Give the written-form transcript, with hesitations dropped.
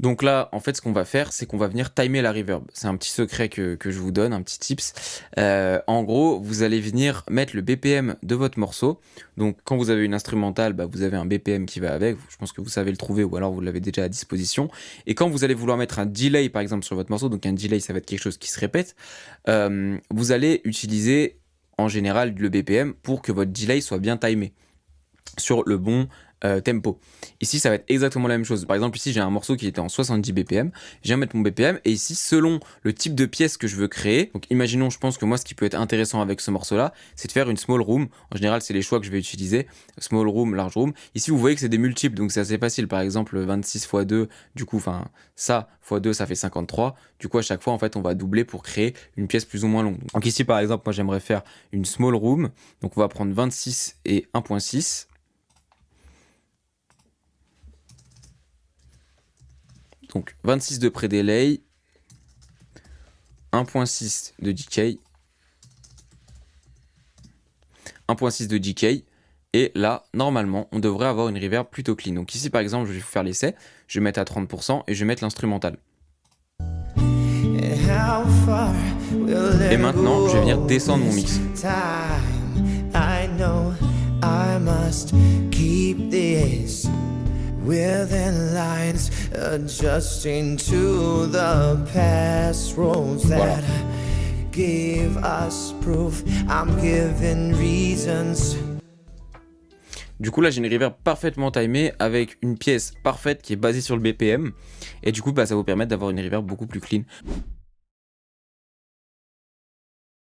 Donc là, en fait, ce qu'on va faire, c'est qu'on va venir timer la reverb. C'est un petit secret que je vous donne, un petit tips. En gros, vous allez venir mettre le BPM de votre morceau. Donc quand vous avez une instrumentale, bah, vous avez un BPM qui va avec. Je pense que vous savez le trouver ou alors vous l'avez déjà à disposition. Et quand vous allez vouloir mettre un delay, par exemple, sur votre morceau, donc un delay, ça va être quelque chose qui se répète, vous allez utiliser en général le BPM pour que votre delay soit bien timé sur le bon tempo. Ici, ça va être exactement la même chose. Par exemple, ici, j'ai un morceau qui était en 70 BPM. Je viens mettre mon BPM et ici, selon le type de pièce que je veux créer, donc imaginons, je pense que moi, ce qui peut être intéressant avec ce morceau-là, c'est de faire une small room. En général, c'est les choix que je vais utiliser. Small room, large room. Ici, vous voyez que c'est des multiples, donc c'est assez facile. Par exemple, 26 x 2, du coup, enfin, ça x 2, ça fait 53. Du coup, à chaque fois, en fait, on va doubler pour créer une pièce plus ou moins longue. Donc ici, par exemple, moi, j'aimerais faire une small room. Donc, on va prendre 26 et 1.6. Donc 26 de pré-delay, 1.6 de decay, 1.6 de decay, et là, normalement, on devrait avoir une reverb plutôt clean. Donc ici, par exemple, je vais faire l'essai, je vais mettre à 30% et je vais mettre l'instrumental. Et maintenant, je vais venir descendre mon mix. Within lines, adjusting to the past rules that give us proof. I'm given reasons. Du coup là j'ai une reverb parfaitement timée avec une pièce parfaite qui est basée sur le BPM et du coup bah, ça va vous permettre d'avoir une reverb beaucoup plus clean.